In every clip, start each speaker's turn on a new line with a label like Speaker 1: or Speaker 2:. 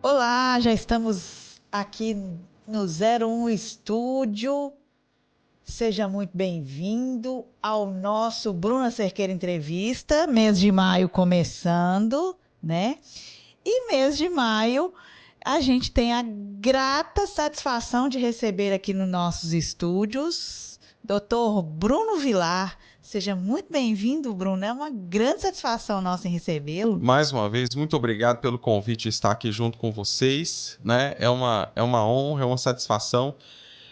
Speaker 1: Olá, já estamos aqui no 01 Estúdio. Seja muito bem-vindo ao nosso Bruna Cerqueira Entrevista, mês de maio começando, né? E mês de maio a gente tem a grata satisfação de receber aqui nos nossos estúdios Dr. Bruno Vilar. Seja muito bem-vindo, Bruno. É uma grande satisfação nossa em recebê-lo.
Speaker 2: Mais uma vez, muito obrigado pelo convite de estar aqui junto com vocês, né? É uma honra, é uma satisfação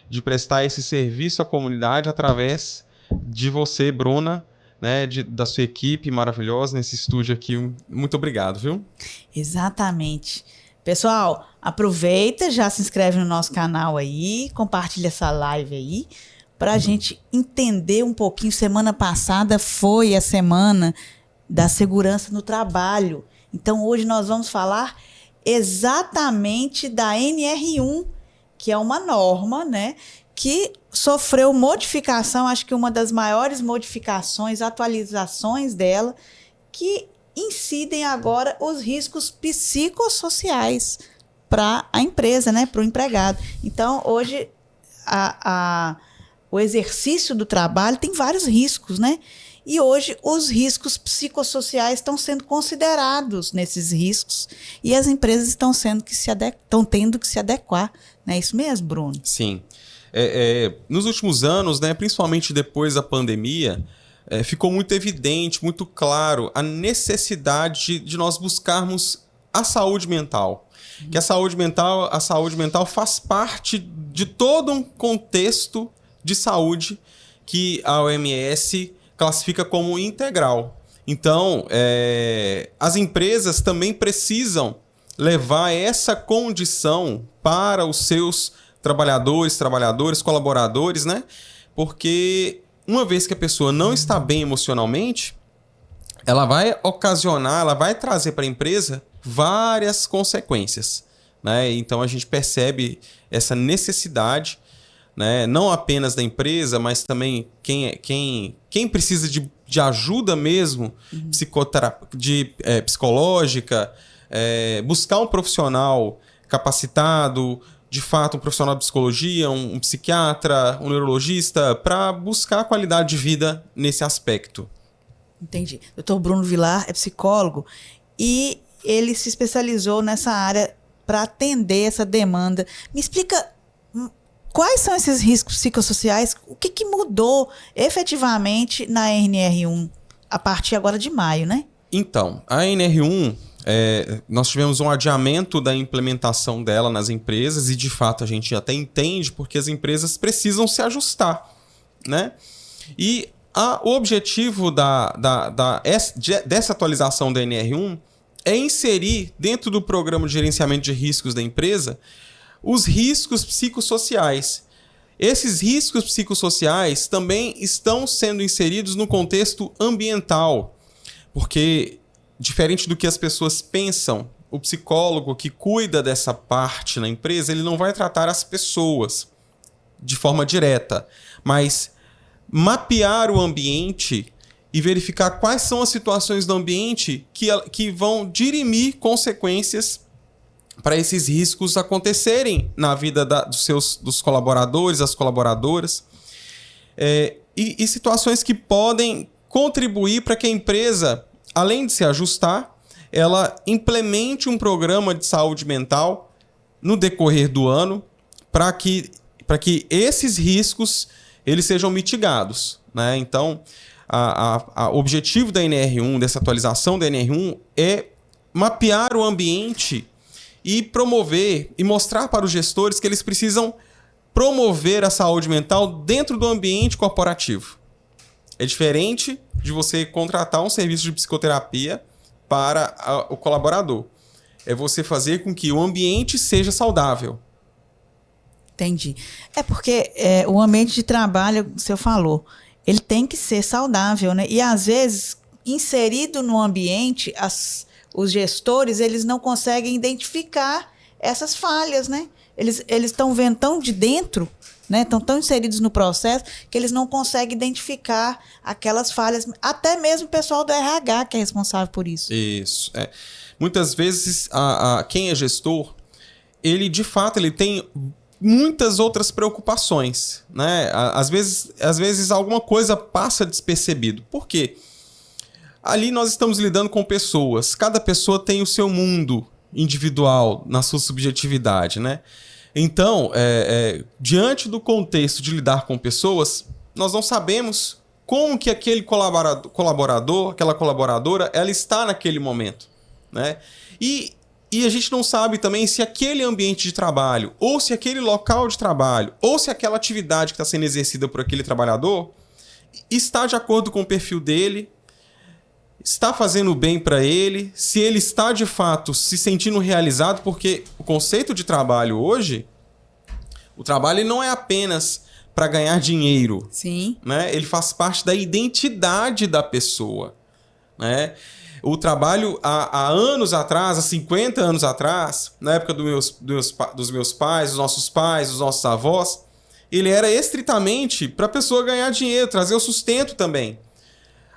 Speaker 2: de prestar esse serviço à comunidade através de você, Bruna, né? Da sua equipe maravilhosa nesse estúdio aqui. Muito obrigado, viu?
Speaker 1: Exatamente. Pessoal, aproveita, já se inscreve no nosso canal aí, compartilha essa live aí, para a gente entender um pouquinho. Semana passada foi a semana da segurança no trabalho. Então, hoje nós vamos falar exatamente da NR1, que é uma norma, né, que sofreu modificação, acho que uma das maiores modificações, atualizações dela, que incidem agora os riscos psicossociais para a empresa, né, para o empregado. Então, hoje, o exercício do trabalho tem vários riscos, né? E hoje os riscos psicossociais estão sendo considerados nesses riscos e as empresas estão tendo que se adequar. Não é isso mesmo, Bruno?
Speaker 2: Sim. Nos últimos anos, né, principalmente depois da pandemia, ficou muito evidente, muito claro a necessidade de nós buscarmos a saúde mental. Que a saúde mental faz parte de todo um contexto de saúde que a OMS classifica como integral. Então, as empresas também precisam levar essa condição para os seus trabalhadores, colaboradores, né? Porque uma vez que a pessoa não está bem emocionalmente, ela vai trazer para a empresa várias consequências, né? Então, a gente percebe essa necessidade, né? Não apenas da empresa, mas também quem precisa de ajuda mesmo, psicológica, buscar um profissional capacitado, de fato um profissional de psicologia, um psiquiatra, um neurologista, para buscar qualidade de vida nesse aspecto.
Speaker 1: Entendi. Dr. Bruno Vilar é psicólogo e ele se especializou nessa área para atender essa demanda. Me explica quais são esses riscos psicossociais? O que mudou efetivamente na NR1 a partir agora de maio, né?
Speaker 2: Então, a NR1, nós tivemos um adiamento da implementação dela nas empresas e, de fato, a gente até entende porque as empresas precisam se ajustar, né? E o objetivo dessa atualização da NR1 é inserir dentro do programa de gerenciamento de riscos da empresa os riscos psicossociais. Esses riscos psicossociais também estão sendo inseridos no contexto ambiental, porque, diferente do que as pessoas pensam, o psicólogo que cuida dessa parte na empresa, ele não vai tratar as pessoas de forma direta, mas mapear o ambiente e verificar quais são as situações do ambiente que vão dirimir consequências para esses riscos acontecerem na vida dos colaboradores, das colaboradoras, e situações que podem contribuir para que a empresa, além de se ajustar, ela implemente um programa de saúde mental no decorrer do ano para que esses riscos eles sejam mitigados, né? Então, o objetivo da NR1, dessa atualização da NR1, é mapear o ambiente e promover e mostrar para os gestores que eles precisam promover a saúde mental dentro do ambiente corporativo. É diferente de você contratar um serviço de psicoterapia para o colaborador. É você fazer com que o ambiente seja saudável.
Speaker 1: Entendi. É porque o ambiente de trabalho, o senhor falou, ele tem que ser saudável, né? E às vezes, inserido no ambiente, os gestores, eles não conseguem identificar essas falhas, né? Eles estão vendo tão de dentro, né? Estão tão inseridos no processo que eles não conseguem identificar aquelas falhas. Até mesmo o pessoal do RH que é responsável por isso.
Speaker 2: Isso. Muitas vezes, quem é gestor, ele de fato ele tem muitas outras preocupações, né? Às vezes alguma coisa passa despercebido. Por quê? Ali nós estamos lidando com pessoas. Cada pessoa tem o seu mundo individual na sua subjetividade, né? Então, diante do contexto de lidar com pessoas, nós não sabemos como que aquele colaborador, aquela colaboradora, ela está naquele momento, né? E a gente não sabe também se aquele ambiente de trabalho, ou se aquele local de trabalho, ou se aquela atividade que está sendo exercida por aquele trabalhador está de acordo com o perfil dele, está fazendo bem para ele, se ele está de fato se sentindo realizado, porque o conceito de trabalho hoje, o trabalho não é apenas para ganhar dinheiro.
Speaker 1: Sim.
Speaker 2: Né? Ele faz parte da identidade da pessoa, né? O trabalho, há anos atrás, há 50 anos atrás, na época dos meus pais, dos nossos avós, ele era estritamente para a pessoa ganhar dinheiro, trazer o sustento também.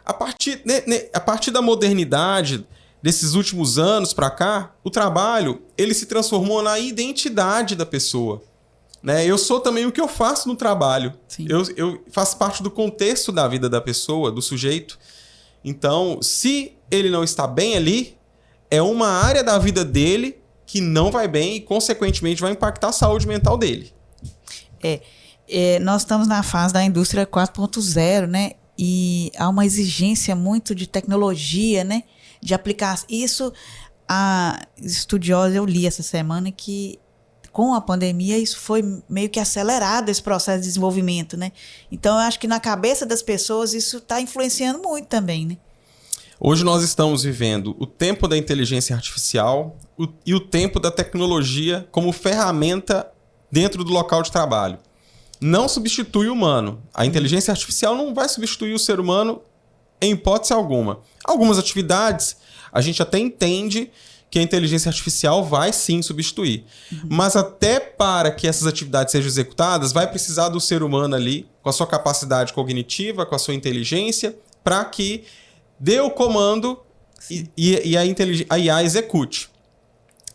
Speaker 2: A partir da modernidade, desses últimos anos para cá, o trabalho ele se transformou na identidade da pessoa. Né? Eu sou também o que eu faço no trabalho. Eu faço parte do contexto da vida da pessoa, do sujeito. Então, se ele não está bem ali, é uma área da vida dele que não vai bem e, consequentemente, vai impactar a saúde mental dele.
Speaker 1: Nós estamos na fase da indústria 4.0, né? E há uma exigência muito de tecnologia, né? De aplicar isso. A estudiosa, eu li essa semana que com a pandemia isso foi meio que acelerado, esse processo de desenvolvimento, né? Então eu acho que na cabeça das pessoas isso está influenciando muito também, né?
Speaker 2: Hoje nós estamos vivendo o tempo da inteligência artificial e o tempo da tecnologia como ferramenta dentro do local de trabalho. Não substitui o humano. A inteligência artificial não vai substituir o ser humano em hipótese alguma. Algumas atividades a gente até entende que a inteligência artificial vai sim substituir. Mas até para que essas atividades sejam executadas, vai precisar do ser humano ali, com a sua capacidade cognitiva, com a sua inteligência, para que dê o comando e a IA execute.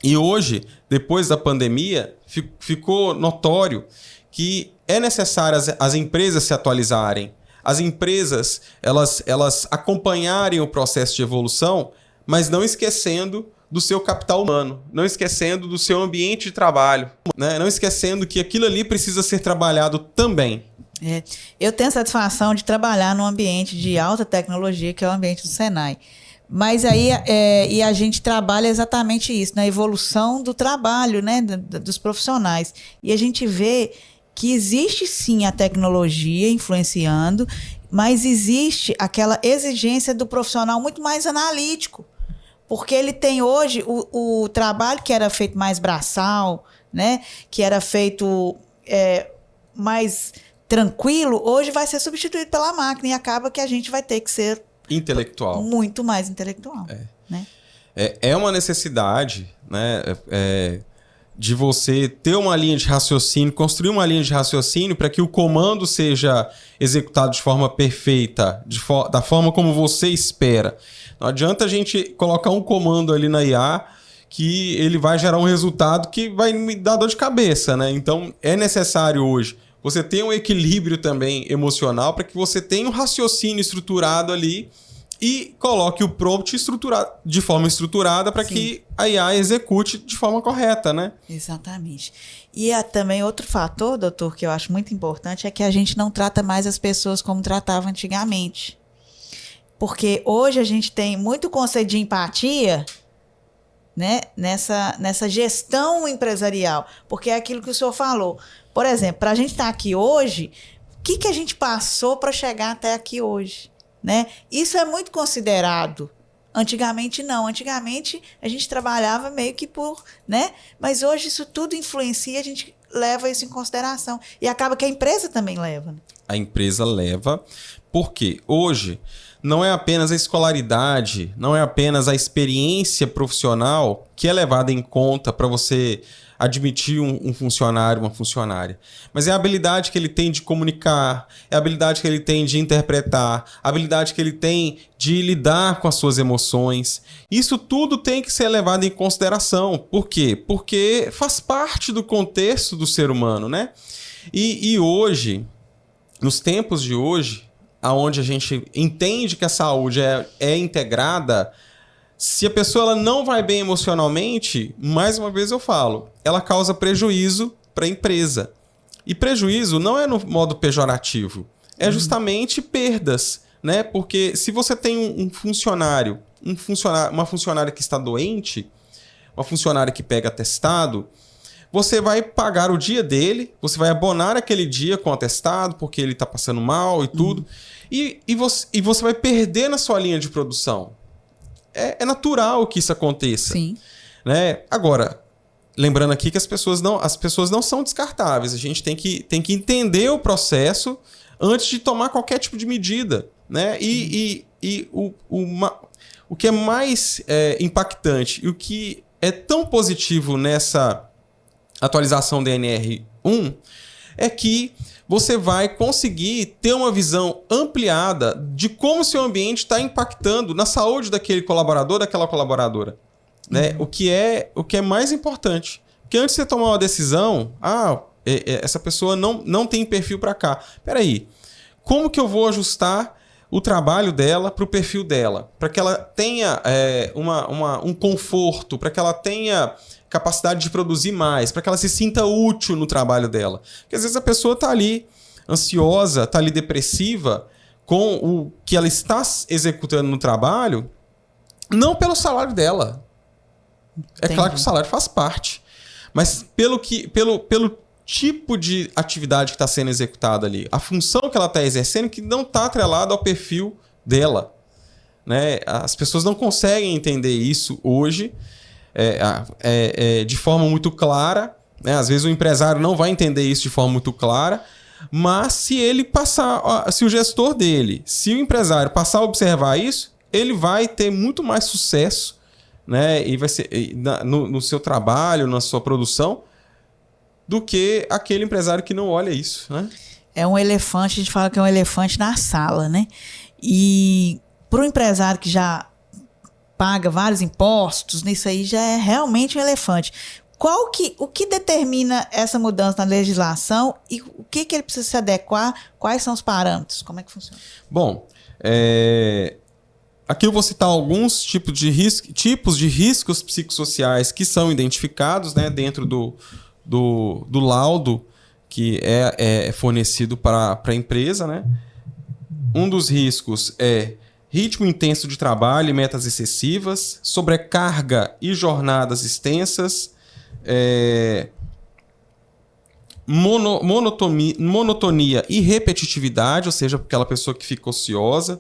Speaker 2: E hoje, depois da pandemia, ficou notório que é necessário as empresas se atualizarem, as empresas elas acompanharem o processo de evolução, mas não esquecendo do seu capital humano, não esquecendo do seu ambiente de trabalho, né? Não esquecendo que aquilo ali precisa ser trabalhado também.
Speaker 1: Eu tenho a satisfação de trabalhar num ambiente de alta tecnologia, que é o ambiente do Senai. Mas aí e a gente trabalha exatamente isso, na evolução do trabalho, né, dos profissionais. E a gente vê que existe sim a tecnologia influenciando, mas existe aquela exigência do profissional muito mais analítico. Porque ele tem hoje o trabalho que era feito mais braçal, né? Que era feito mais tranquilo, hoje vai ser substituído pela máquina e acaba que a gente vai ter que ser
Speaker 2: intelectual.
Speaker 1: Muito mais intelectual. Né?
Speaker 2: É uma necessidade, né? De você ter uma linha de raciocínio, construir uma linha de raciocínio para que o comando seja executado de forma perfeita, da forma como você espera. Não adianta a gente colocar um comando ali na IA que ele vai gerar um resultado que vai me dar dor de cabeça, né? Então, é necessário hoje você ter um equilíbrio também emocional para que você tenha um raciocínio estruturado ali e coloque o prompt de forma estruturada para que a IA execute de forma correta, né?
Speaker 1: Exatamente. E também outro fator, doutor, que eu acho muito importante é que a gente não trata mais as pessoas como tratava antigamente. Porque hoje a gente tem muito conceito de empatia, né, nessa gestão empresarial. Porque é aquilo que o senhor falou. Por exemplo, para a gente estar aqui hoje, o que a gente passou para chegar até aqui hoje? Né? Isso é muito considerado. Antigamente não. Antigamente a gente trabalhava meio que por... né? Mas hoje isso tudo influencia, a gente leva isso em consideração. E acaba que a empresa também leva. Né?
Speaker 2: A empresa leva, porque hoje não é apenas a escolaridade, não é apenas a experiência profissional que é levada em conta para você admitir um funcionário, uma funcionária. Mas é a habilidade que ele tem de comunicar, é a habilidade que ele tem de interpretar, a habilidade que ele tem de lidar com as suas emoções. Isso tudo tem que ser levado em consideração. Por quê? Porque faz parte do contexto do ser humano, né? E hoje, nos tempos de hoje, onde a gente entende que a saúde é integrada, se a pessoa ela não vai bem emocionalmente, mais uma vez eu falo, ela causa prejuízo para a empresa. E prejuízo não é no modo pejorativo, é justamente perdas, né? Porque se você tem uma funcionária que está doente, uma funcionária que pega atestado, você vai pagar o dia dele, você vai abonar aquele dia com atestado, porque ele está passando mal e tudo, e você vai perder na sua linha de produção. É natural que isso aconteça.
Speaker 1: Sim.
Speaker 2: Né? Agora, lembrando aqui que as pessoas não são descartáveis. A gente tem que entender o processo antes de tomar qualquer tipo de medida. Né? O que é mais impactante e o que é tão positivo nessa atualização da NR1 é que você vai conseguir ter uma visão ampliada de como o seu ambiente está impactando na saúde daquele colaborador, daquela colaboradora. Né? O que é mais importante. Porque antes de você tomar uma decisão, essa pessoa não tem perfil para cá. Peraí, como que eu vou ajustar o trabalho dela para o perfil dela? Para que ela tenha um conforto, para que ela tenha capacidade de produzir mais, para que ela se sinta útil no trabalho dela. Porque às vezes a pessoa está ali ansiosa, está ali depressiva com o que ela está executando no trabalho, não pelo salário dela. É claro que o salário faz parte, mas pelo tipo de atividade que está sendo executada ali, a função que ela está exercendo que não está atrelada ao perfil dela. Né? As pessoas não conseguem entender isso hoje de forma muito clara. Né? Às vezes o empresário não vai entender isso de forma muito clara, mas se o gestor dele, se o empresário passar a observar isso, ele vai ter muito mais sucesso, né? E vai ser no seu trabalho, na sua produção, do que aquele empresário que não olha isso, né?
Speaker 1: É um elefante, a gente fala que é um elefante na sala, né? E para o empresário que já paga vários impostos, nisso aí já é realmente um elefante. O que determina essa mudança na legislação e o que ele precisa se adequar? Quais são os parâmetros? Como é que funciona?
Speaker 2: Bom, aqui eu vou citar alguns tipos de riscos psicossociais que são identificados, né, dentro do laudo que é fornecido para a empresa. Né? Um dos riscos é ritmo intenso de trabalho e metas excessivas, sobrecarga e jornadas extensas, monotonia e repetitividade, ou seja, aquela pessoa que fica ociosa,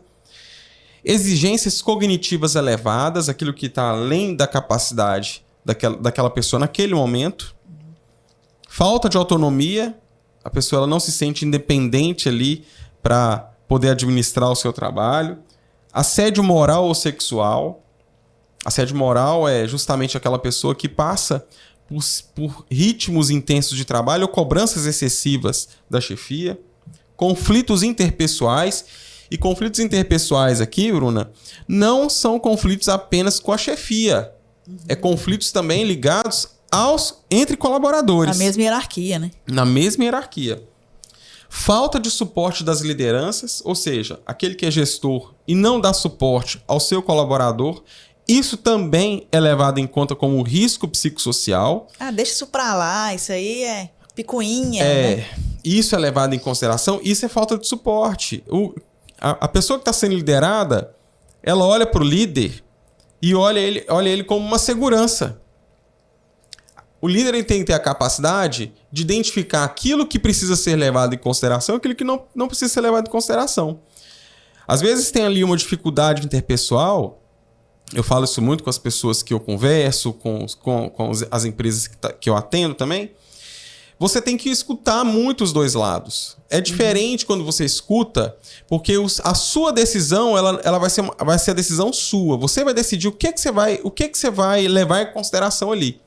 Speaker 2: exigências cognitivas elevadas, aquilo que está além da capacidade daquela pessoa naquele momento, falta de autonomia, a pessoa ela não se sente independente ali para poder administrar o seu trabalho, assédio moral ou sexual. Assédio moral é justamente aquela pessoa que passa por ritmos intensos de trabalho ou cobranças excessivas da chefia. Conflitos interpessoais. E conflitos interpessoais aqui, Bruna, não são conflitos apenas com a chefia. É conflitos também ligados entre colaboradores.
Speaker 1: Na mesma hierarquia, né?
Speaker 2: Na mesma hierarquia. Falta de suporte das lideranças, ou seja, aquele que é gestor e não dá suporte ao seu colaborador. Isso também é levado em conta como risco psicossocial.
Speaker 1: Deixa isso pra lá, isso aí é picuinha. Né?
Speaker 2: Isso é levado em consideração, isso é falta de suporte. A pessoa que está sendo liderada, ela olha para o líder e olha ele como uma segurança. O líder ele tem que ter a capacidade de identificar aquilo que precisa ser levado em consideração e aquilo que não precisa ser levado em consideração. Às vezes tem ali uma dificuldade interpessoal. Eu falo isso muito com as pessoas que eu converso, com as empresas que eu atendo também. Você tem que escutar muito os dois lados. É diferente quando você escuta, porque a sua decisão ela vai ser a decisão sua. Você vai decidir o que você vai levar em consideração ali.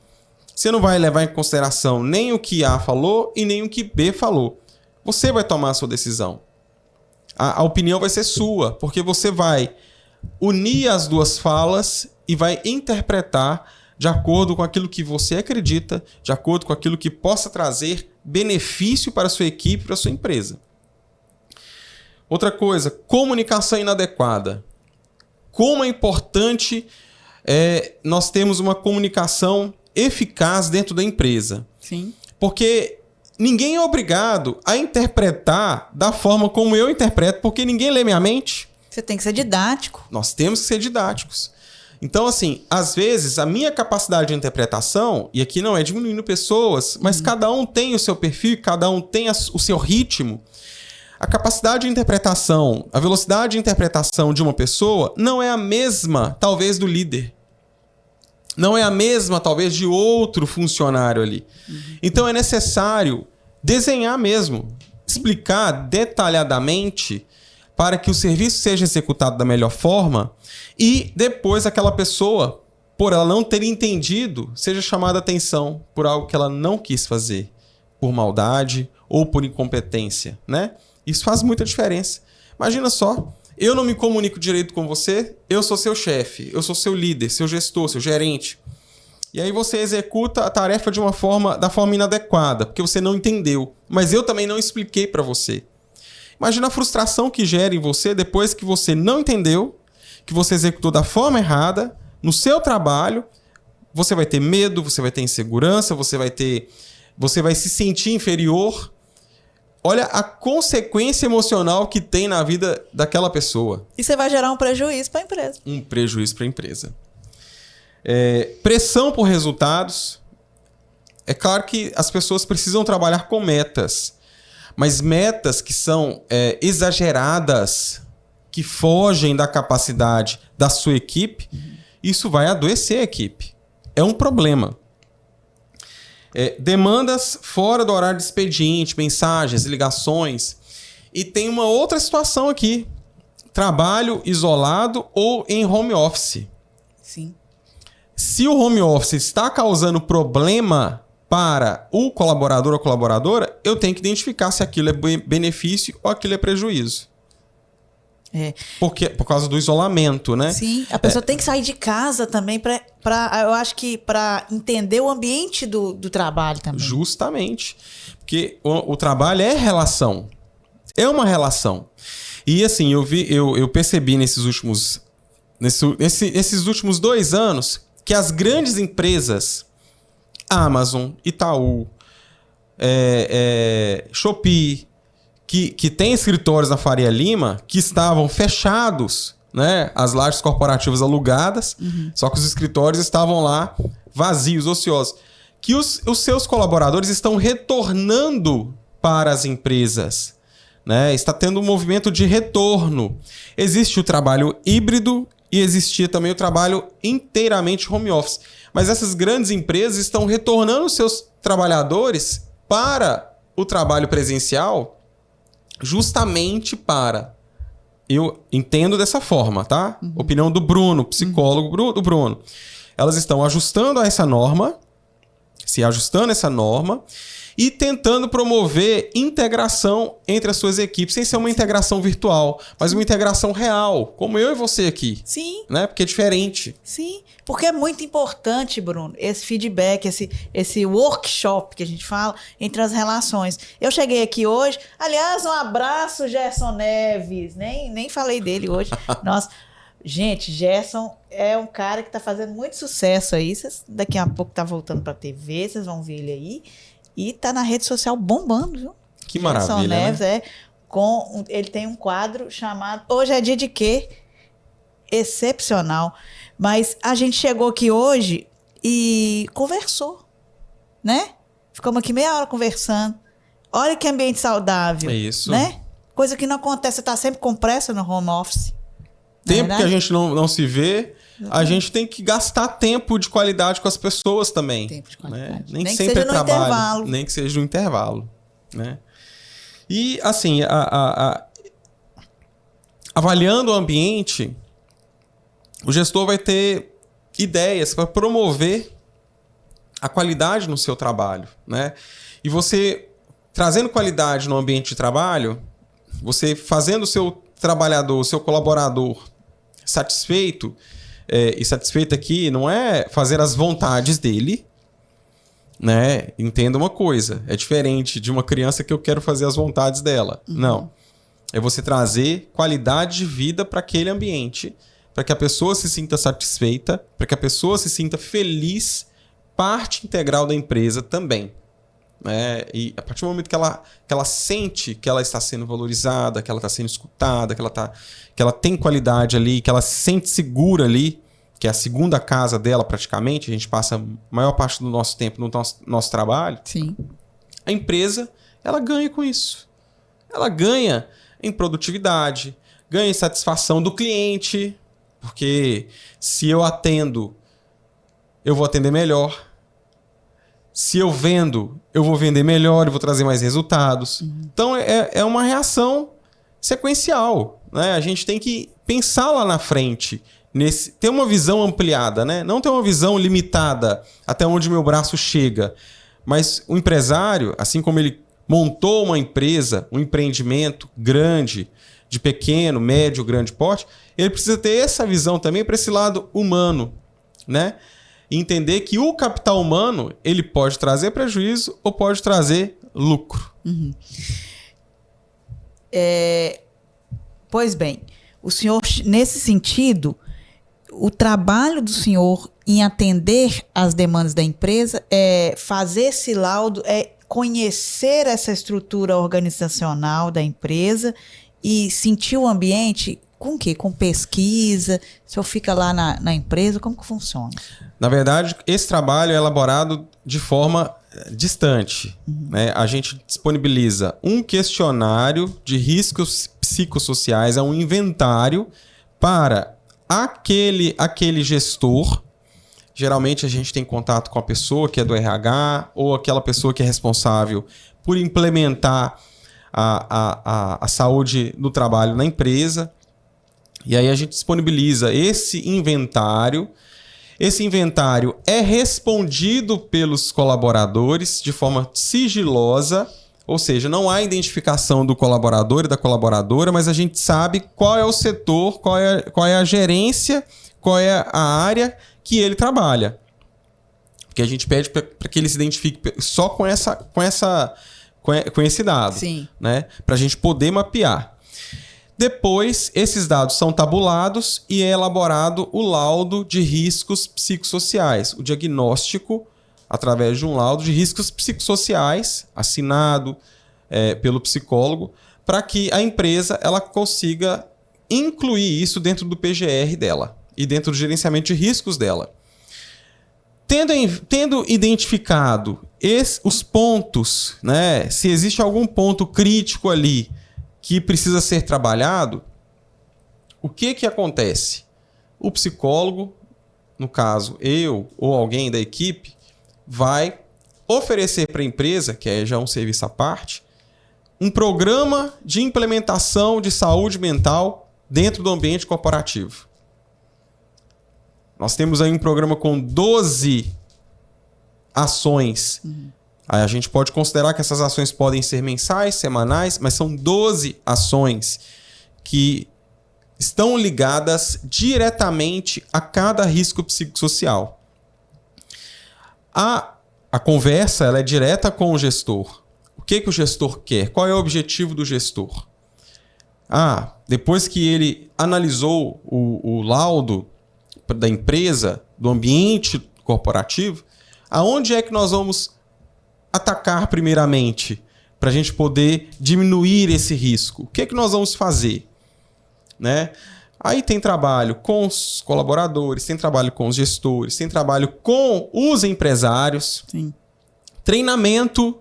Speaker 2: Você não vai levar em consideração nem o que A falou e nem o que B falou. Você vai tomar a sua decisão. A opinião vai ser sua, porque você vai unir as duas falas e vai interpretar de acordo com aquilo que você acredita, de acordo com aquilo que possa trazer benefício para a sua equipe, para a sua empresa. Outra coisa, comunicação inadequada. Como é importante nós termos uma comunicação eficaz dentro da empresa.
Speaker 1: Sim.
Speaker 2: Porque ninguém é obrigado a interpretar da forma como eu interpreto, porque ninguém lê minha mente.
Speaker 1: Você tem que ser didático.
Speaker 2: Nós temos que ser didáticos. Então, assim, às vezes, a minha capacidade de interpretação, e aqui não é diminuindo pessoas, mas cada um tem o seu perfil, cada um tem o seu ritmo. A capacidade de interpretação, a velocidade de interpretação de uma pessoa não é a mesma, talvez, do líder. Não é a mesma, talvez, de outro funcionário ali. Então, é necessário desenhar mesmo, explicar detalhadamente para que o serviço seja executado da melhor forma e depois aquela pessoa, por ela não ter entendido, seja chamada a atenção por algo que ela não quis fazer, por maldade ou por incompetência, né? Isso faz muita diferença. Imagina só, eu não me comunico direito com você, eu sou seu chefe, eu sou seu líder, seu gestor, seu gerente. E aí você executa a tarefa da forma inadequada, porque você não entendeu. Mas eu também não expliquei para você. Imagina a frustração que gera em você depois que você não entendeu, que você executou da forma errada, no seu trabalho. Você vai ter medo, você vai ter insegurança, você vai se sentir inferior. Olha a consequência emocional que tem na vida daquela pessoa.
Speaker 1: E você vai gerar um prejuízo para a empresa.
Speaker 2: Um prejuízo para a empresa. Pressão por resultados. É claro que as pessoas precisam trabalhar com metas. Mas metas que são exageradas, que fogem da capacidade da sua equipe, isso vai adoecer a equipe. É um problema. Demandas fora do horário de expediente, mensagens, ligações. E tem uma outra situação aqui. Trabalho isolado ou em home office.
Speaker 1: Sim.
Speaker 2: Se o home office está causando problema para o colaborador ou colaboradora, eu tenho que identificar se aquilo é benefício ou aquilo é prejuízo. Por causa do isolamento, né?
Speaker 1: Sim, a pessoa tem que sair de casa também eu acho que para entender o ambiente do trabalho também.
Speaker 2: Justamente. Porque o trabalho é relação. É uma relação. E assim, eu percebi nesses últimos 2 anos que as grandes empresas, Amazon, Itaú, Shopee, que tem escritórios na Faria Lima, que estavam fechados, né? As lajes corporativas alugadas, só que os escritórios estavam lá vazios, ociosos. Que os seus colaboradores estão retornando para as empresas, né? Está tendo um movimento de retorno. Existe o trabalho híbrido e existia também o trabalho inteiramente home office. Mas essas grandes empresas estão retornando seus trabalhadores para o trabalho presencial justamente para... Eu entendo dessa forma, tá? Opinião do Bruno, psicólogo do Bruno. Elas estão ajustando a essa norma, se ajustando a essa norma e tentando promover integração entre as suas equipes, sem ser uma integração virtual, mas uma integração real, como eu e você aqui.
Speaker 1: Sim.
Speaker 2: Né? Porque é diferente.
Speaker 1: Sim, porque é muito importante, Bruno, esse feedback, esse workshop que a gente fala entre as relações. Eu cheguei aqui hoje, aliás, um abraço, Gerson Neves, nem falei dele hoje. Nossa, gente, Gerson é um cara que está fazendo muito sucesso aí, daqui a pouco tá voltando para a TV, vocês vão ver ele aí. E tá na rede social bombando, viu?
Speaker 2: Que maravilha,
Speaker 1: Gerson Neves,
Speaker 2: né?
Speaker 1: ele tem um quadro chamado Hoje é Dia de Quê? Excepcional. Mas a gente chegou aqui hoje e conversou, né? Ficamos aqui meia hora conversando. Olha que ambiente saudável.
Speaker 2: É isso.
Speaker 1: Né? Coisa que não acontece, você tá sempre com pressa no home office.
Speaker 2: Tempo que a gente não se vê, a gente tem que gastar tempo de qualidade com as pessoas também.
Speaker 1: Tempo de qualidade.
Speaker 2: Né? Nem
Speaker 1: que
Speaker 2: sempre
Speaker 1: seja
Speaker 2: é
Speaker 1: no
Speaker 2: trabalho,
Speaker 1: intervalo.
Speaker 2: nem que seja no intervalo. Né? E, assim, avaliando o ambiente, o gestor vai ter ideias para promover a qualidade no seu trabalho, né? E você, trazendo qualidade no ambiente de trabalho, você fazendo o seu trabalhador, o seu colaborador satisfeito, e satisfeito aqui não é fazer as vontades dele, né? Entenda uma coisa, é diferente de uma criança que eu quero fazer as vontades dela. Não. É você trazer qualidade de vida para aquele ambiente, para que a pessoa se sinta satisfeita, para que a pessoa se sinta feliz, parte integral da empresa também. E a partir do momento que ela sente que ela está sendo valorizada, que ela está sendo escutada, que ela tem qualidade ali, que ela se sente segura ali, que é a segunda casa dela praticamente, a gente passa a maior parte do nosso tempo no nosso trabalho.
Speaker 1: Sim.
Speaker 2: A empresa, ela ganha com isso. Ela ganha em produtividade, ganha em satisfação do cliente, porque se eu atendo, eu vou atender melhor. Se eu vendo, eu vou vender melhor, eu vou trazer mais resultados. Então, é uma reação sequencial, né? A gente tem que pensar lá na frente, ter uma visão ampliada, né? Não ter uma visão limitada até onde meu braço chega. Mas o empresário, assim como ele montou uma empresa, um empreendimento grande, de pequeno, médio, grande porte, ele precisa ter essa visão também para esse lado humano, né? Entender que o capital humano, ele pode trazer prejuízo ou pode trazer lucro.
Speaker 1: Pois bem, o senhor, nesse sentido, o trabalho do senhor em atender às demandas da empresa é fazer esse laudo, é conhecer essa estrutura organizacional da empresa e sentir o ambiente com o quê? Com pesquisa? O senhor fica lá na empresa? Como que funciona?
Speaker 2: Na verdade, esse trabalho é elaborado de forma distante. Né? A gente disponibiliza um questionário de riscos psicossociais, é um inventário para aquele gestor. Geralmente a gente tem contato com a pessoa que é do RH ou aquela pessoa que é responsável por implementar a saúde do trabalho na empresa. E aí a gente disponibiliza esse inventário. Esse inventário é respondido pelos colaboradores de forma sigilosa, ou seja, não há identificação do colaborador e da colaboradora, mas a gente sabe qual é o setor, qual é a gerência, qual é a área que ele trabalha. Porque a gente pede para que ele se identifique só com esse dado, né? Para a gente poder mapear. Depois, esses dados são tabulados e é elaborado o laudo de riscos psicossociais, o diagnóstico através de um laudo de riscos psicossociais assinado pelo psicólogo, para que a empresa ela consiga incluir isso dentro do PGR dela e dentro do gerenciamento de riscos dela. Tendo identificado os pontos, né, se existe algum ponto crítico ali que precisa ser trabalhado, o que acontece? O psicólogo, no caso eu ou alguém da equipe, vai oferecer para a empresa, que é já um serviço à parte, um programa de implementação de saúde mental dentro do ambiente corporativo. Nós temos aí um programa com 12 ações. Aí a gente pode considerar que essas ações podem ser mensais, semanais, mas são 12 ações que estão ligadas diretamente a cada risco psicossocial. A conversa ela é direta com o gestor. O que o gestor quer? Qual é o objetivo do gestor? Depois que ele analisou o laudo da empresa, do ambiente corporativo, aonde é que nós vamos atacar primeiramente para a gente poder diminuir esse risco? O que nós vamos fazer? Né? Aí tem trabalho com os colaboradores, tem trabalho com os gestores, tem trabalho com os empresários.
Speaker 1: Sim.
Speaker 2: Treinamento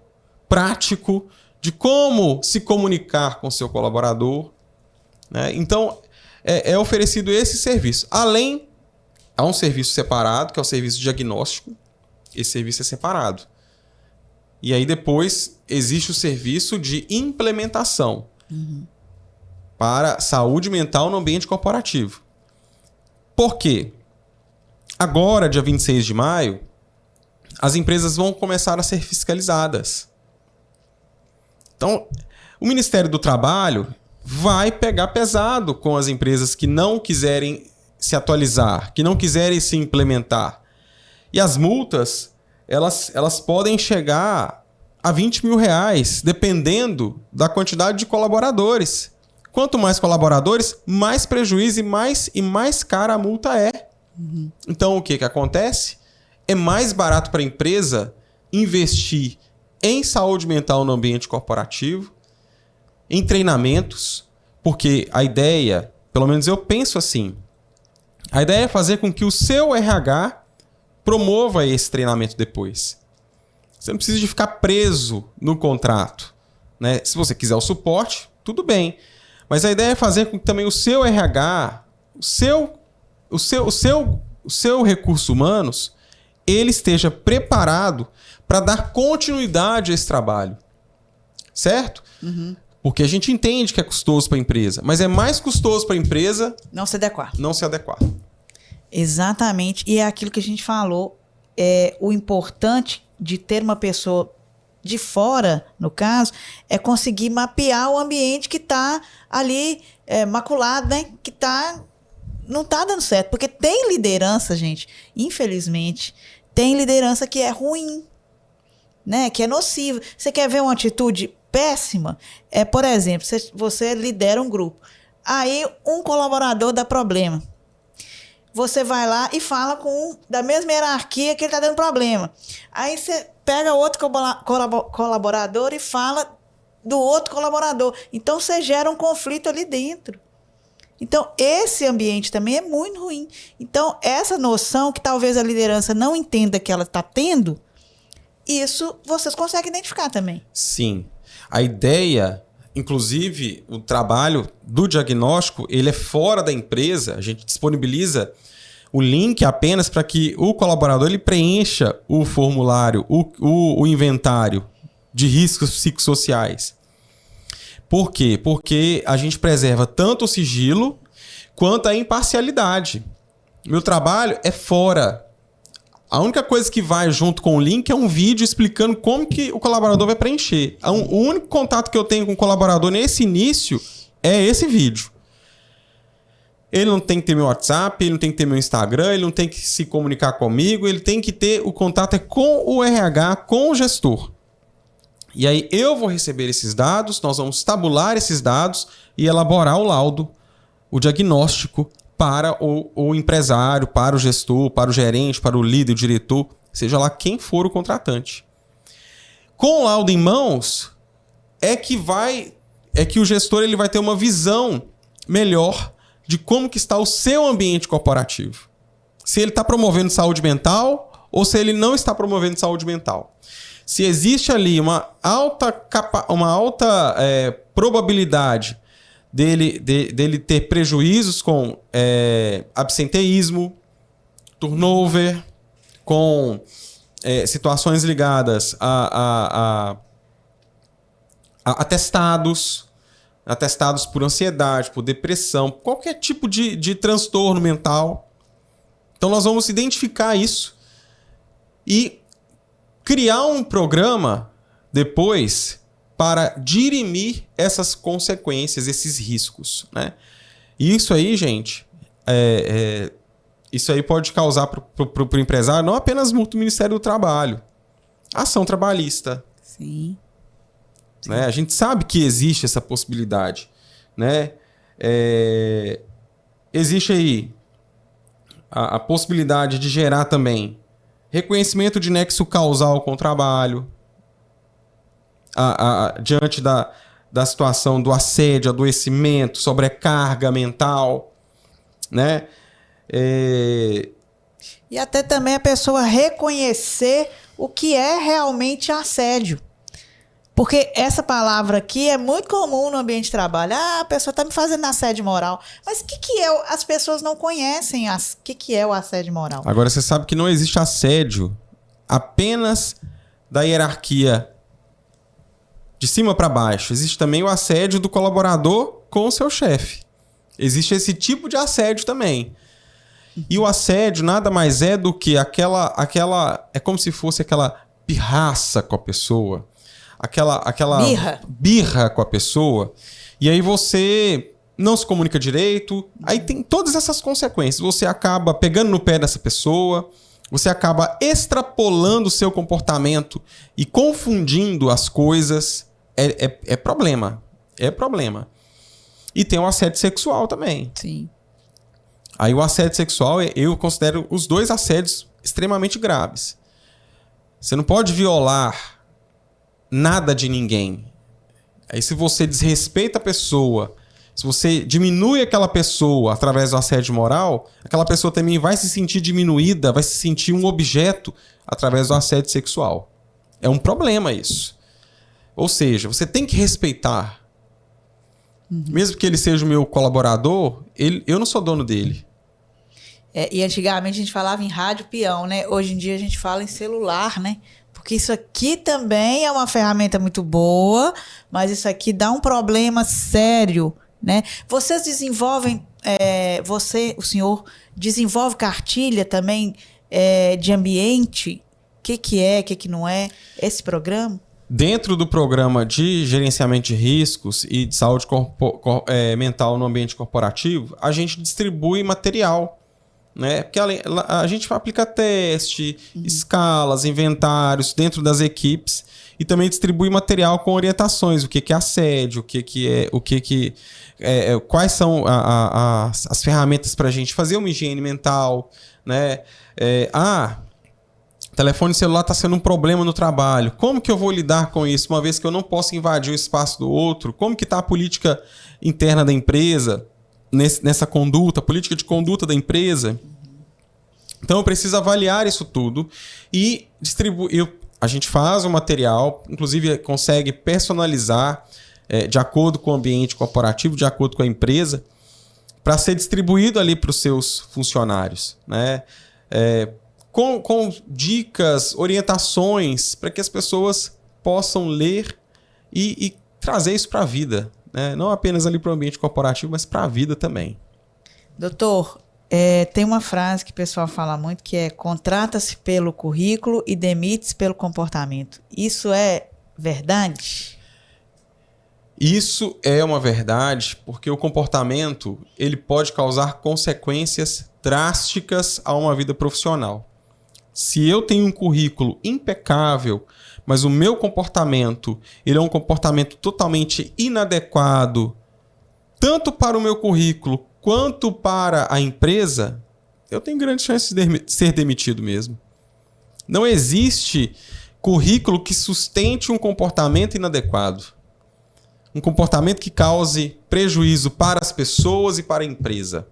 Speaker 2: prático de como se comunicar com o seu colaborador. Né? Então, é oferecido esse serviço. Além, há um serviço separado, que é o serviço diagnóstico. Esse serviço é separado. E aí depois existe o serviço de implementação para saúde mental no ambiente corporativo. Por quê? Agora, dia 26 de maio, as empresas vão começar a ser fiscalizadas. Então, o Ministério do Trabalho vai pegar pesado com as empresas que não quiserem se atualizar, que não quiserem se implementar. E as multas, elas podem chegar a R$20 mil, dependendo da quantidade de colaboradores. Quanto mais colaboradores, mais prejuízo e mais cara a multa é. Então, o que acontece? É mais barato para a empresa investir em saúde mental no ambiente corporativo, em treinamentos, porque a ideia, pelo menos eu penso assim, a ideia é fazer com que o seu RH promova esse treinamento depois. Você não precisa de ficar preso no contrato, né? Se você quiser o suporte, tudo bem. Mas a ideia é fazer com que também o seu RH, o seu recurso humanos, ele esteja preparado para dar continuidade a esse trabalho. Certo? Porque a gente entende que é custoso para a empresa, mas é mais custoso para a empresa
Speaker 1: não se adequar.
Speaker 2: Não se adequar.
Speaker 1: Exatamente. E é aquilo que a gente falou. O importante de ter uma pessoa de fora, no caso, é conseguir mapear o ambiente que está ali maculado, né? Que não está dando certo. Porque tem liderança, gente, infelizmente, tem liderança que é ruim, né? Que é nociva. Você quer ver uma atitude péssima? Por exemplo, você lidera um grupo. Aí um colaborador dá problema. Você vai lá e fala com um da mesma hierarquia que ele está dando problema. Aí você pega outro colaborador e fala do outro colaborador. Então, você gera um conflito ali dentro. Então, esse ambiente também é muito ruim. Então, essa noção que talvez a liderança não entenda que ela está tendo, isso vocês conseguem identificar também.
Speaker 2: Sim. A ideia, inclusive, o trabalho do diagnóstico, ele é fora da empresa. A gente disponibiliza o link apenas para que o colaborador ele preencha o formulário, o inventário de riscos psicossociais. Por quê? Porque a gente preserva tanto o sigilo quanto a imparcialidade. Meu trabalho é fora. A única coisa que vai junto com o link é um vídeo explicando como que o colaborador vai preencher. O único contato que eu tenho com o colaborador nesse início é esse vídeo. Ele não tem que ter meu WhatsApp, ele não tem que ter meu Instagram, ele não tem que se comunicar comigo, ele tem que ter o contato com o RH, com o gestor. E aí eu vou receber esses dados, nós vamos tabular esses dados e elaborar o laudo, o diagnóstico para o empresário, para o gestor, para o gerente, para o líder, o diretor, seja lá quem for o contratante. Com o laudo em mãos, é que o gestor ele vai ter uma visão melhor de como que está o seu ambiente corporativo. Se ele está promovendo saúde mental ou se ele não está promovendo saúde mental. Se existe ali uma alta probabilidade dele ter prejuízos com absenteísmo, turnover, com situações ligadas a atestados por ansiedade, por depressão, qualquer tipo de transtorno mental. Então nós vamos identificar isso e criar um programa depois para dirimir essas consequências, esses riscos, né? E isso aí, gente, isso aí pode causar para o empresário não apenas multa do Ministério do Trabalho, ação trabalhista.
Speaker 1: Sim.
Speaker 2: Né? A gente sabe que existe essa possibilidade, né? Existe aí a possibilidade de gerar também reconhecimento de nexo causal com o trabalho, diante da situação do assédio, adoecimento, sobrecarga mental, né?
Speaker 1: E até também a pessoa reconhecer o que é realmente assédio. Porque essa palavra aqui é muito comum no ambiente de trabalho. A pessoa está me fazendo assédio moral. Mas o que é? As pessoas não conhecem o que é o assédio moral.
Speaker 2: Agora, você sabe que não existe assédio apenas da hierarquia de cima para baixo. Existe também o assédio do colaborador com o seu chefe. Existe esse tipo de assédio também. E o assédio nada mais é do que aquela é como se fosse aquela pirraça com a pessoa, aquela birra com a pessoa, e aí você não se comunica direito, aí tem todas essas consequências. Você acaba pegando no pé dessa pessoa, você acaba extrapolando o seu comportamento e confundindo as coisas. É problema. É problema. E tem o assédio sexual também.
Speaker 1: Sim.
Speaker 2: Aí o assédio sexual, eu considero os dois assédios extremamente graves. Você não pode violar nada de ninguém. Aí se você desrespeita a pessoa, se você diminui aquela pessoa através do assédio moral, aquela pessoa também vai se sentir diminuída, vai se sentir um objeto através do assédio sexual. É um problema isso. Ou seja, você tem que respeitar. Mesmo que ele seja o meu colaborador, eu não sou dono dele.
Speaker 1: E antigamente a gente falava em rádio peão, né? Hoje em dia a gente fala em celular, né? Porque isso aqui também é uma ferramenta muito boa, mas isso aqui dá um problema sério, né? Vocês desenvolvem, o senhor desenvolve cartilha também de ambiente? O que é, o que não é esse programa?
Speaker 2: Dentro do programa de gerenciamento de riscos e de saúde mental no ambiente corporativo, a gente distribui material, né? Porque a gente aplica teste, escalas, inventários dentro das equipes e também distribui material com orientações, o que é assédio, quais são as ferramentas para a gente fazer uma higiene mental, né? Telefone celular está sendo um problema no trabalho. Como que eu vou lidar com isso, uma vez que eu não posso invadir o espaço do outro? Como que está a política interna da empresa nessa conduta, a política de conduta da empresa? Então eu preciso avaliar isso tudo e distribuir. A gente faz o material, inclusive consegue personalizar de acordo com o ambiente corporativo, de acordo com a empresa, para ser distribuído ali para os seus funcionários, né? Com dicas, orientações, para que as pessoas possam ler e trazer isso para a vida, né? Não apenas ali para o ambiente corporativo, mas para a vida também.
Speaker 1: Doutor, tem uma frase que o pessoal fala muito, que é: contrata-se pelo currículo e demite-se pelo comportamento. Isso é verdade?
Speaker 2: Isso é uma verdade, porque o comportamento ele pode causar consequências drásticas a uma vida profissional. Se eu tenho um currículo impecável, mas o meu comportamento ele é um comportamento totalmente inadequado, tanto para o meu currículo quanto para a empresa, eu tenho grande chance de ser demitido mesmo. Não existe currículo que sustente um comportamento inadequado. Um comportamento que cause prejuízo para as pessoas e para a empresa.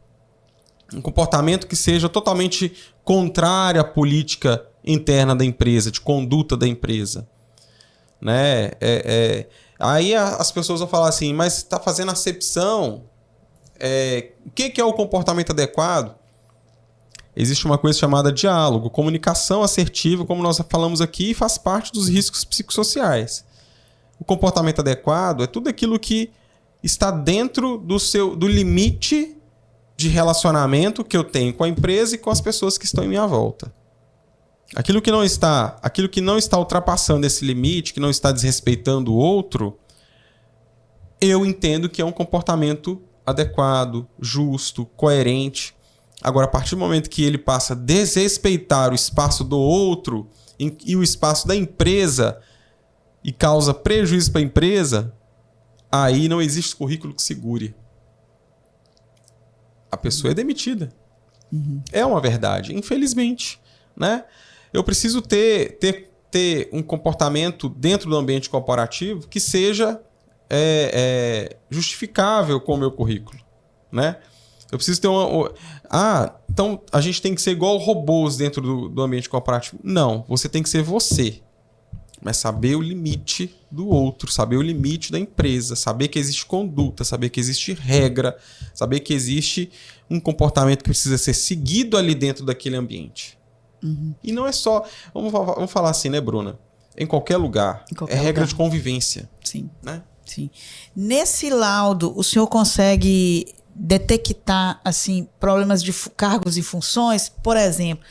Speaker 2: Um comportamento que seja totalmente contrário à política interna da empresa, de conduta da empresa. Né? Aí as pessoas vão falar assim, mas está fazendo acepção. O que é o comportamento adequado? Existe uma coisa chamada diálogo, comunicação assertiva, como nós falamos aqui, faz parte dos riscos psicossociais. O comportamento adequado é tudo aquilo que está dentro do limite de relacionamento que eu tenho com a empresa e com as pessoas que estão em minha volta. Aquilo que não está ultrapassando esse limite, que não está desrespeitando o outro, eu entendo que é um comportamento adequado, justo, coerente. Agora, a partir do momento que ele passa a desrespeitar o espaço do outro e o espaço da empresa e causa prejuízo para a empresa, aí não existe currículo que segure. A pessoa é demitida. É uma verdade, infelizmente, né? Eu preciso ter um comportamento dentro do ambiente corporativo que seja justificável com o meu currículo, né? Eu preciso ter então a gente tem que ser igual robôs dentro do ambiente corporativo. Não, você tem que ser você. Mas saber o limite do outro, saber o limite da empresa, saber que existe conduta, saber que existe regra, saber que existe um comportamento que precisa ser seguido ali dentro daquele ambiente. E não é só... Vamos falar assim, né, Bruna? Em qualquer lugar. Regra de convivência.
Speaker 1: Sim.
Speaker 2: Né?
Speaker 1: Sim. Nesse laudo, o senhor consegue detectar assim, problemas de cargos e funções, por exemplo,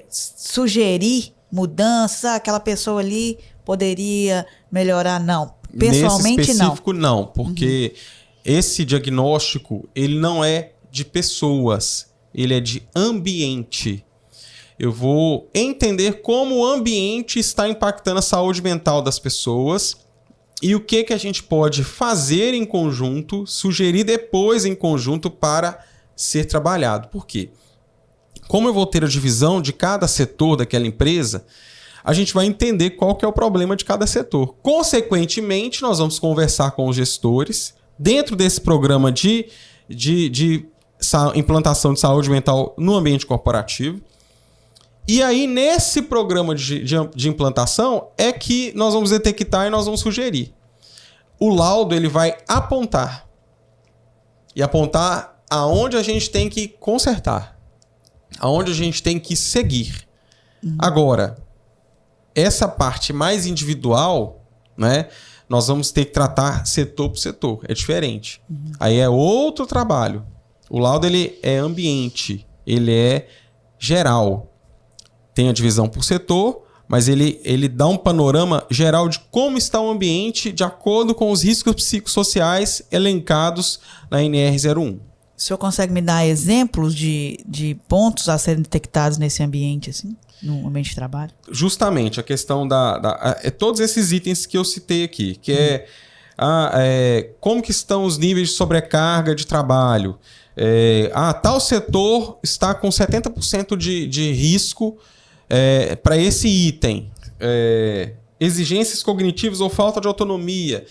Speaker 1: sugerir mudanças, aquela pessoa ali poderia melhorar? Não. Pessoalmente,
Speaker 2: nesse específico, não, porque esse diagnóstico ele não é de pessoas, ele é de ambiente. Eu vou entender como o ambiente está impactando a saúde mental das pessoas e o que a gente pode fazer em conjunto, sugerir depois em conjunto para ser trabalhado. Por quê? Como eu vou ter a divisão de cada setor daquela empresa, a gente vai entender qual que é o problema de cada setor. Consequentemente, nós vamos conversar com os gestores dentro desse programa de implantação de saúde mental no ambiente corporativo. E aí, nesse programa de implantação, é que nós vamos detectar e nós vamos sugerir. O laudo ele vai apontar. E apontar aonde a gente tem que consertar. Aonde a gente tem que seguir. Agora, essa parte mais individual, né, nós vamos ter que tratar setor por setor. É diferente. Aí é outro trabalho. O laudo ele é ambiente. Ele é geral. Tem a divisão por setor, mas ele dá um panorama geral de como está o ambiente de acordo com os riscos psicossociais elencados na NR01.
Speaker 1: O senhor consegue me dar exemplos de pontos a serem detectados nesse ambiente, assim, no ambiente de trabalho?
Speaker 2: Justamente, a questão todos esses itens que eu citei aqui, que como que estão os níveis de sobrecarga de trabalho. Tal setor está com 70% de risco para esse item. Exigências cognitivas ou falta de autonomia.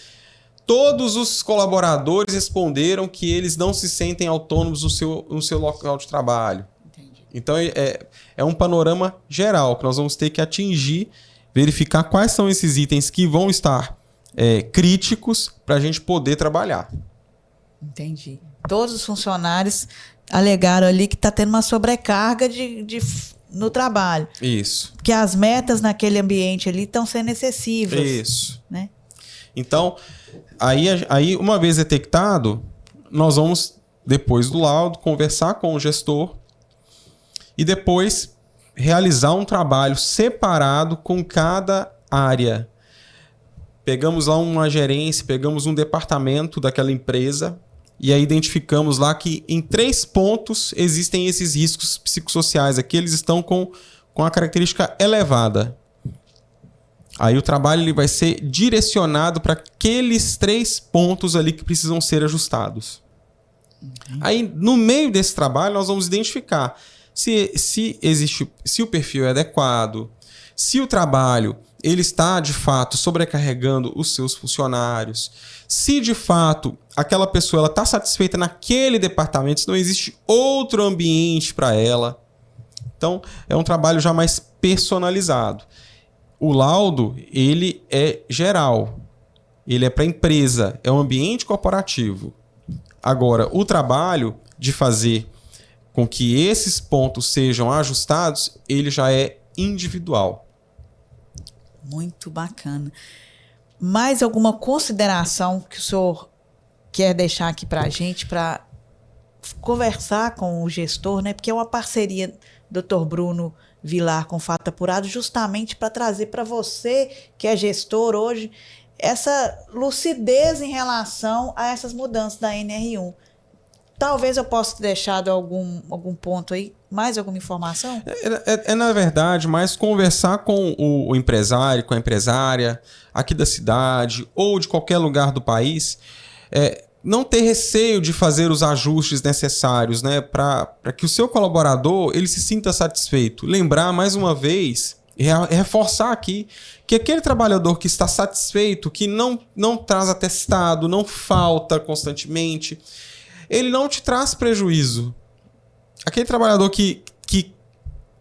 Speaker 2: Todos os colaboradores responderam que eles não se sentem autônomos no seu local de trabalho. Entendi. Então, é um panorama geral que nós vamos ter que atingir, verificar quais são esses itens que vão estar críticos para a gente poder trabalhar.
Speaker 1: Entendi. Todos os funcionários alegaram ali que está tendo uma sobrecarga no trabalho.
Speaker 2: Isso.
Speaker 1: Porque as metas naquele ambiente ali estão sendo excessivas.
Speaker 2: Isso.
Speaker 1: Né?
Speaker 2: Então, aí, uma vez detectado, nós vamos, depois do laudo, conversar com o gestor e depois realizar um trabalho separado com cada área. Pegamos lá uma gerência, pegamos um departamento daquela empresa e aí identificamos lá que em 3 pontos existem esses riscos psicossociais. Aqui eles estão com a característica elevada. Aí o trabalho ele vai ser direcionado para aqueles 3 pontos ali que precisam ser ajustados. Aí, no meio desse trabalho, nós vamos identificar se o perfil é adequado, se o trabalho ele está, de fato, sobrecarregando os seus funcionários, se, de fato, aquela pessoa está satisfeita naquele departamento, se não existe outro ambiente para ela. Então, é um trabalho já mais personalizado. O laudo, ele é geral. Ele é para a empresa, é um ambiente corporativo. Agora, o trabalho de fazer com que esses pontos sejam ajustados, ele já é individual.
Speaker 1: Muito bacana. Mais alguma consideração que o senhor quer deixar aqui para a gente, para conversar com o gestor, né? Porque é uma parceria, Dr. Bruno Vilar com Fato Apurado, justamente para trazer para você, que é gestor hoje, essa lucidez em relação a essas mudanças da NR1. Talvez eu possa ter deixado algum ponto aí, mais alguma informação?
Speaker 2: Na verdade, mais conversar com o empresário, com a empresária, aqui da cidade ou de qualquer lugar do país, não ter receio de fazer os ajustes necessários, né, para que o seu colaborador ele se sinta satisfeito. Lembrar, mais uma vez, reforçar aqui, que aquele trabalhador que está satisfeito, que não traz atestado, não falta constantemente, ele não te traz prejuízo. Aquele trabalhador que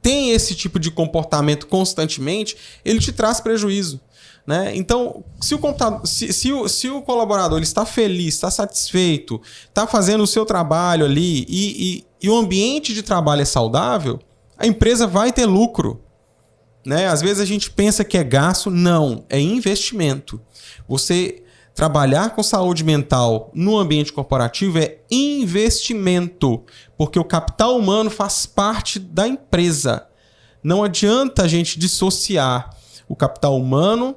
Speaker 2: tem esse tipo de comportamento constantemente, ele te traz prejuízo. Né? Então, se o colaborador ele está feliz, está satisfeito, está fazendo o seu trabalho ali e o ambiente de trabalho é saudável, a empresa vai ter lucro. Né? Às vezes a gente pensa que é gasto, não, é investimento. Você Trabalhar com saúde mental no ambiente corporativo é investimento, porque o capital humano faz parte da empresa. Não adianta a gente dissociar o capital humano,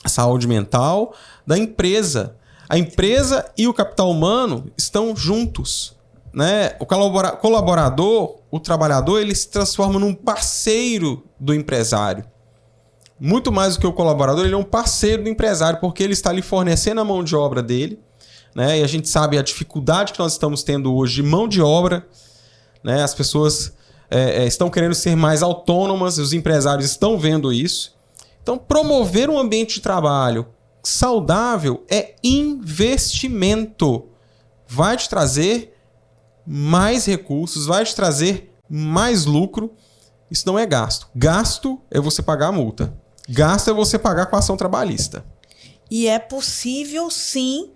Speaker 2: a saúde mental, da empresa. A empresa e o capital humano estão juntos, né? O colaborador, o trabalhador, ele se transforma num parceiro do empresário. Muito mais do que o colaborador, ele é um parceiro do empresário, porque ele está ali fornecendo a mão de obra dele, né? E a gente sabe a dificuldade que nós estamos tendo hoje de mão de obra, né? As pessoas estão querendo ser mais autônomas, os empresários estão vendo isso. Então, promover um ambiente de trabalho saudável é investimento. Vai te trazer mais recursos, vai te trazer mais lucro. Isso não é gasto. Gasto é você pagar a multa. Gasto é você pagar com a ação trabalhista.
Speaker 1: E é possível, sim,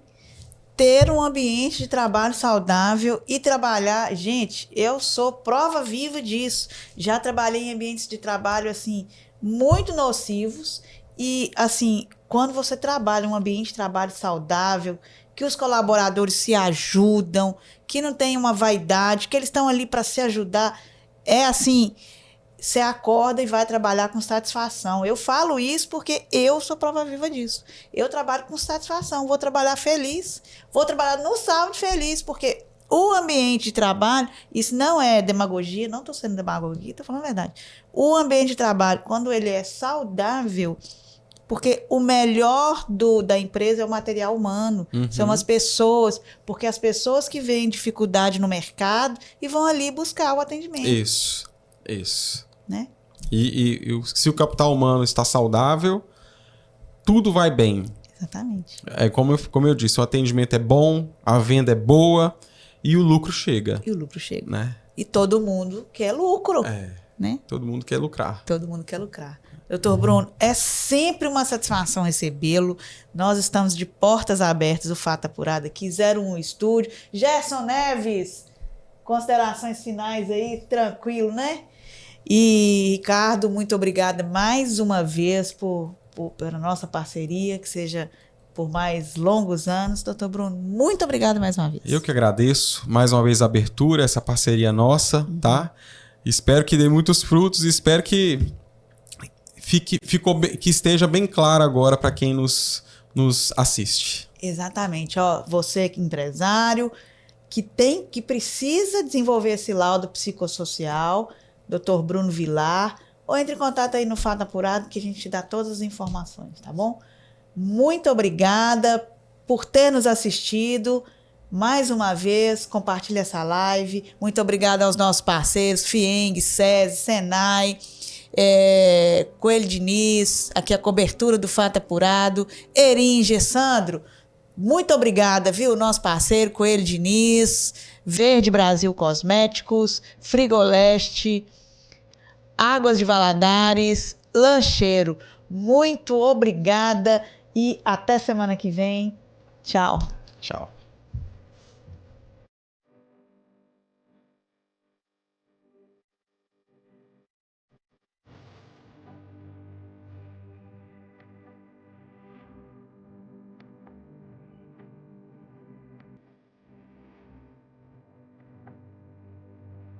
Speaker 1: ter um ambiente de trabalho saudável e trabalhar... Gente, eu sou prova viva disso. Já trabalhei em ambientes de trabalho, assim, muito nocivos. E, assim, quando você trabalha em um ambiente de trabalho saudável, que os colaboradores se ajudam, que não tem uma vaidade, que eles estão ali para se ajudar, é assim... Você acorda e vai trabalhar com satisfação. Eu falo isso porque eu sou prova viva disso. Eu trabalho com satisfação, vou trabalhar feliz, vou trabalhar no sábado feliz, porque o ambiente de trabalho, isso não é demagogia, não estou sendo demagogia, estou falando a verdade. O ambiente de trabalho, quando ele é saudável, porque o melhor da empresa é o material humano, são as pessoas, porque as pessoas que veem dificuldade no mercado e vão ali buscar o atendimento.
Speaker 2: Isso.
Speaker 1: Né?
Speaker 2: E se o capital humano está saudável, tudo vai bem.
Speaker 1: Exatamente.
Speaker 2: É como eu disse, o atendimento é bom, a venda é boa e o lucro chega.
Speaker 1: Né? E todo mundo quer lucro. Né?
Speaker 2: Todo mundo quer lucrar.
Speaker 1: Todo mundo quer lucrar. Doutor Bruno, é sempre uma satisfação recebê-lo. Nós estamos de portas abertas, o Fato Apurado aqui, 01 Estúdio. Gerson Neves, considerações finais aí, tranquilo, né? E, Ricardo, muito obrigada mais uma vez pela nossa parceria, que seja por mais longos anos. Doutor Bruno, muito obrigada mais uma vez.
Speaker 2: Eu que agradeço mais uma vez a abertura, essa parceria nossa, tá? Espero que dê muitos frutos e espero que que esteja bem claro agora para quem nos assiste.
Speaker 1: Exatamente. Ó, você que é empresário, que precisa desenvolver esse laudo psicossocial, Dr. Bruno Vilar, ou entre em contato aí no Fato Apurado que a gente te dá todas as informações, tá bom? Muito obrigada por ter nos assistido. Mais uma vez, compartilhe essa live. Muito obrigada aos nossos parceiros, FIENG, SESI, SENAI, Coelho Diniz, aqui a cobertura do Fato Apurado, Eringe, Sandro. Muito obrigada, viu? Nosso parceiro, Coelho Diniz, Verde Brasil Cosméticos, Frigoleste, Águas de Valadares, Lancheiro. Muito obrigada e até semana que vem. Tchau.
Speaker 2: Tchau.